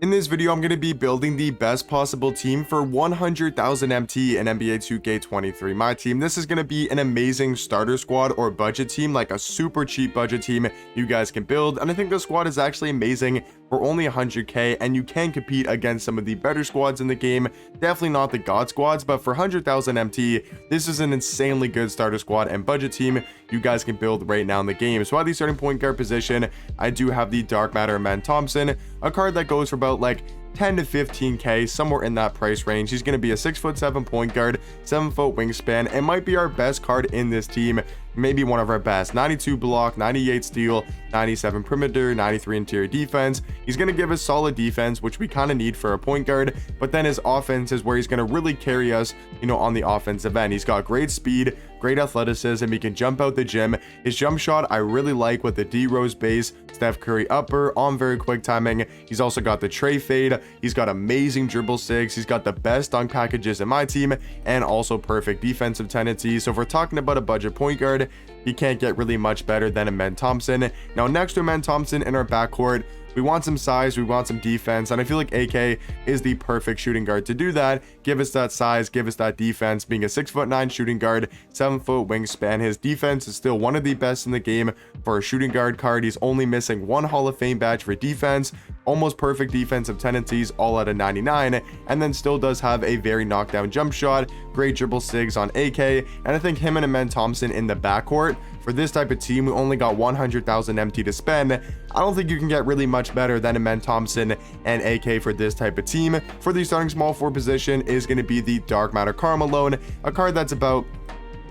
In this video, I'm going to be building the best possible team for 100,000 MT in NBA 2K23 My Team. This is going to be an amazing starter squad or budget team, like a super cheap budget team you guys can build. And I think the squad is actually amazing for only 100k, and you can compete against some of the better squads in the game. Definitely not the god squads, but for 100,000 MT, this is an insanely good starter squad and budget team you guys can build right now in the game. So at the starting point guard position, I do have the Dark Matter Myteam Thompson, a card that goes for about like 10 to 15k, somewhere in that price range. He's going to be a 6'7" point guard, 7-foot wingspan, and might be our best card in this team, maybe one of our best. 92 block, 98 steal, 97 perimeter, 93 interior defense. He's going to give us solid defense, which we kind of need for a point guard, but then his offense is where he's going to really carry us, on the offensive end. He's got great speed, great athleticism, he can jump out the gym. His jump shot I really like with the D-Rose base, Steph Curry upper on very quick timing. He's also got the tray fade, he's got amazing dribble sigs, he's got the best dunk packages in my team, and also perfect defensive tendencies. So if we're talking about a budget point guard, he can't get really much better than a Myteam Thompson. Now next to Myteam Thompson in our backcourt, we want some size, we want some defense, and I feel like AK is the perfect shooting guard to do that. Give us that size, give us that defense. Being a 6'9" shooting guard, 7-foot wingspan, his defense is still one of the best in the game for a shooting guard card. He's only missing one Hall of Fame badge for defense, almost perfect defensive tendencies, all at a 99, and then still does have a very knockdown jump shot, great dribble sigs on AK, and I think him and Myteam Thompson in the backcourt, for this type of team, we only got 100,000 MT to spend. I don't think you can get really much better than a Myteam Thompson and AK for this type of team. For the starting small forward position is going to be the Dark Matter Carmelo, a card that's about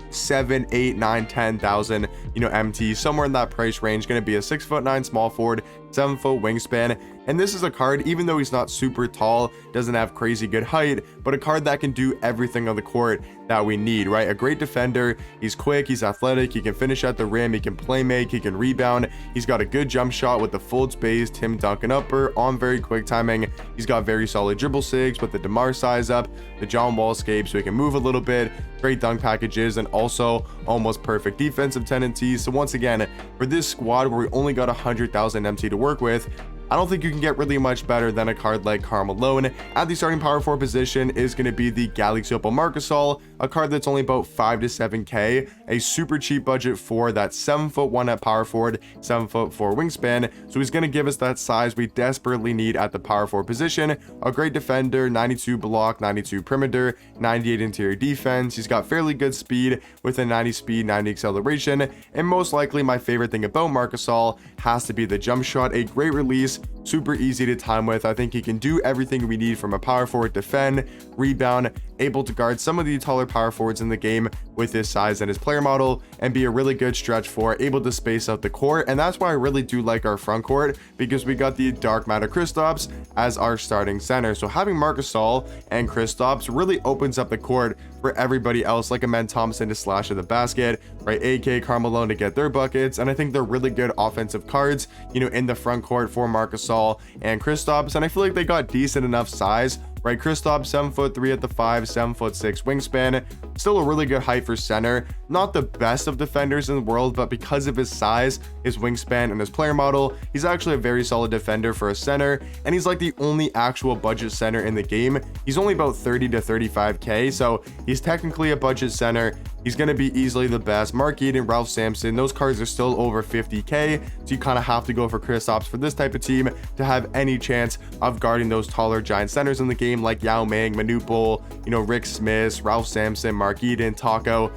7, 8, 9, 10,000 MT, somewhere in that price range. Going to be a 6'9" small forward, 7-foot wingspan, and this is a card, even though he's not super tall, doesn't have crazy good height, but a card that can do everything on the court that we need, right? A great defender, he's quick, he's athletic, he can finish at the rim, he can play make, he can rebound, he's got a good jump shot with the full space, Tim Duncan upper on very quick timing. He's got very solid dribble sigs with the DeMar size up, the John Wall escape, so he can move a little bit, great dunk packages, and also almost perfect defensive tendencies. So once again, for this squad where we only got 100,000 MT to work with, I don't think you can get really much better than a card like Carmelo. At the starting power forward position is going to be the Galaxy Opal Marcasol, a card that's only about 5 to 7k, a super cheap budget for that 7'1" at power forward, 7'4" wingspan. So he's going to give us that size we desperately need at the power forward position. A great defender, 92 block, 92 perimeter, 98 interior defense. He's got fairly good speed with a 90 speed, 90 acceleration, and most likely my favorite thing about Marcasol has to be the jump shot. A great release, super easy to time with. I think he can do everything we need from a power forward: defend, rebound, able to guard some of the taller power forwards in the game with his size and his player model, and be a really good stretch four, able to space out the court. And that's why I really do like our front court, because we got the Dark Matter Kristaps as our starting center. So having Marcasol and Kristaps really opens up the court for everybody else, like a Myteam Thompson to slash at the basket, right? AK, Carmelo to get their buckets, and I think they're really good offensive cards, in the front court for Marcasol and Kristaps. And I feel like they got decent enough size, right? Kristaps 7'3" at the 5, 7'6" wingspan, still a really good height for center. Not the best of defenders in the world, but because of his size, his wingspan, and his player model, he's actually a very solid defender for a center, and he's like the only actual budget center in the game. He's only about 30 to 35k, so he's technically a budget center. He's going to be easily the best. Mark Eaton, Ralph Sampson, those cards are still over 50k, so you kind of have to go for Kristaps for this type of team to have any chance of guarding those taller giant centers in the game, like Yao Ming, Manute Bol, Rick Smith, Ralph Sampson, Mark Eaton, Taco,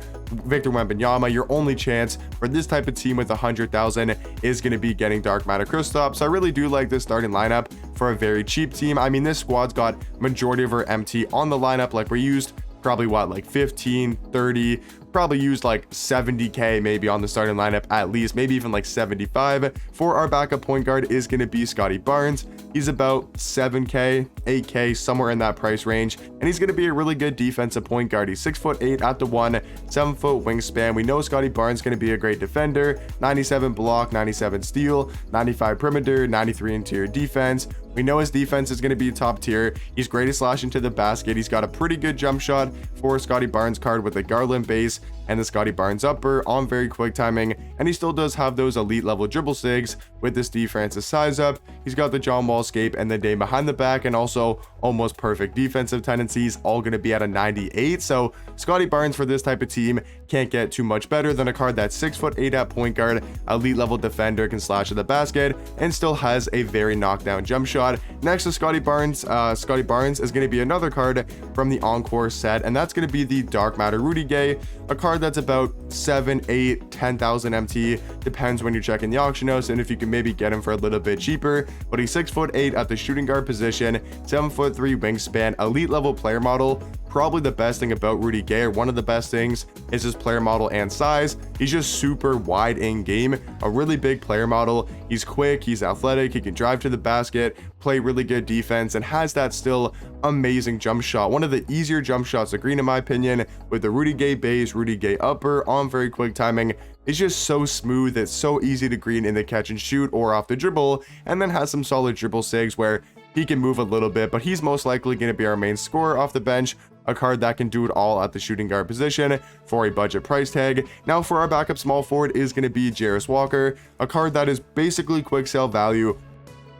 Victor Wembanyama. Your only chance for this type of team with 100,000 is going to be getting Dark Matter Kristaps. So I really do like this starting lineup for a very cheap team. I mean, this squad's got majority of our MT on the lineup. Like, we used probably like 15, 30, probably used like 70k maybe on the starting lineup, at least, maybe even like 75. For our backup point guard is going to be Scotty Barnes. He's about 7k, 8k, somewhere in that price range, and he's going to be a really good defensive point guard. He's 6'8" at the 1, 7-foot wingspan. We know Scotty Barnes is going to be a great defender, 97 block, 97 steal, 95 perimeter, 93 interior defense. We know his defense is going to be top tier. He's great at slashing to the basket. He's got a pretty good jump shot for Scotty Barnes card with a Garland base, and the Scotty Barnes upper on very quick timing, and he still does have those elite level dribble sigs with this D Francis size up. He's got the John Wall escape and the Dame behind the back, and also almost perfect defensive tendencies, all going to be at a 98. So Scotty Barnes for this type of team can't get too much better than a card that's 6'8" at point guard, elite level defender, can slash at the basket, and still has a very knockdown jump shot. Next to Scotty Barnes is going to be another card from the Encore set, and that's going to be the Dark Matter Rudy Gay, a card that's about 7, 8, 10,000 MT, depends when you're checking the auction house and if you can maybe get him for a little bit cheaper. But he's 6'8" at the shooting guard position, 7'3" wingspan, elite level player model. Probably the best thing about Rudy Gay, or one of the best things, is his player model and size. He's just super wide in game, a really big player model. He's quick, he's athletic, he can drive to the basket, play really good defense, and has that still amazing jump shot. One of the easier jump shots to green in my opinion, with the Rudy Gay base, Rudy Gay upper on very quick timing. It's just so smooth, it's so easy to green in the catch and shoot or off the dribble, and then has some solid dribble sigs where he can move a little bit, but he's most likely going to be our main scorer off the bench, a card that can do it all at the shooting guard position for a budget price tag. Now for our backup small forward is going to be Jarris Walker, a card that is basically quick sale value,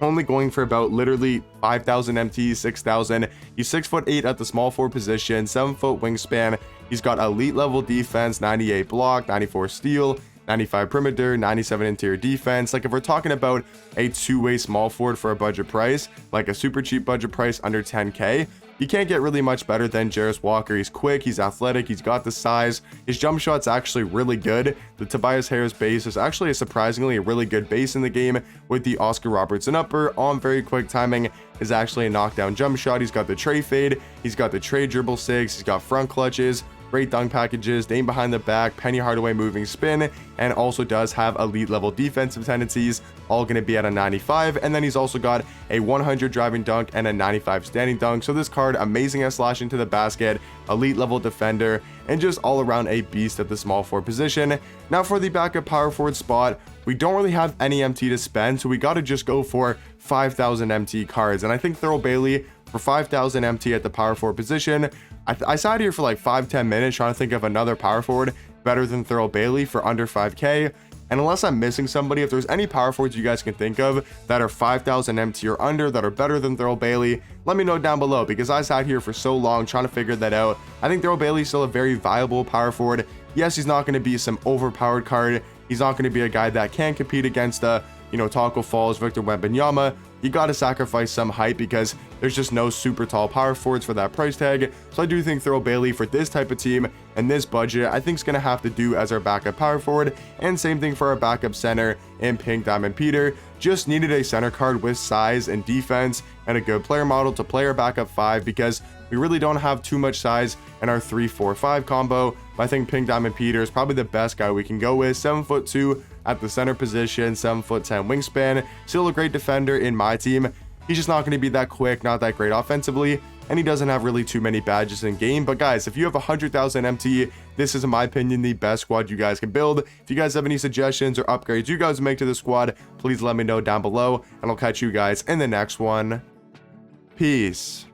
only going for about literally 5,000 MT, 6,000. He's 6'8" at the small forward position, 7 foot wingspan. He's got elite level defense, 98 block, 94 steal, 95 perimeter, 97 interior defense. Like if we're talking about a two-way small forward for a budget price, like a super cheap budget price under 10k, you can't get really much better than Jarris Walker. He's quick, he's athletic, he's got the size, his jump shot's actually really good. The Tobias Harris base is actually a really good base in the game, with the Oscar Robertson upper on very quick timing is actually a knockdown jump shot. He's got the tray fade, he's got the tray dribble sigs, he's got front clutches, great dunk packages, Dame behind the back, Penny Hardaway moving spin, and also does have elite level defensive tendencies, all going to be at a 95. And then he's also got a 100 driving dunk and a 95 standing dunk. So this card, amazing at slashing to the basket, elite level defender, and just all around a beast at the small forward position. Now for the backup power forward spot, we don't really have any MT to spend, so we got to just go for 5,000 MT cards. And I think Thurl Bailey for 5,000 MT at the power forward position. I sat here for like 5-10 minutes trying to think of another power forward better than Thurl Bailey for under 5k. And unless I'm missing somebody, if there's any power forwards you guys can think of that are 5,000 MT or under that are better than Thurl Bailey, let me know down below, because I sat here for so long trying to figure that out. I think Thurl Bailey is still a very viable power forward. Yes, he's not going to be some overpowered card. He's not going to be a guy that can compete against Taco Falls, Victor Wembanyama. You got to sacrifice some height because there's just no super tall power forwards for that price tag. So I do think Thurl Bailey for this type of team and this budget, I think is going to have to do as our backup power forward. And same thing for our backup center in Pink Diamond Peter. Just needed a center card with size and defense and a good player model to play our backup 5, because we really don't have too much size in our 3-4-5 combo. But I think Pink Diamond Peter is probably the best guy we can go with. 7'2" at the center position, 7'10" wingspan, still a great defender in my team. He's just not going to be that quick, not that great offensively, and he doesn't have really too many badges in game. But guys, if you have 100,000 MT, this is in my opinion the best squad you guys can build. If you guys have any suggestions or upgrades you guys make to the squad, please let me know down below, and I'll catch you guys in the next one. Peace.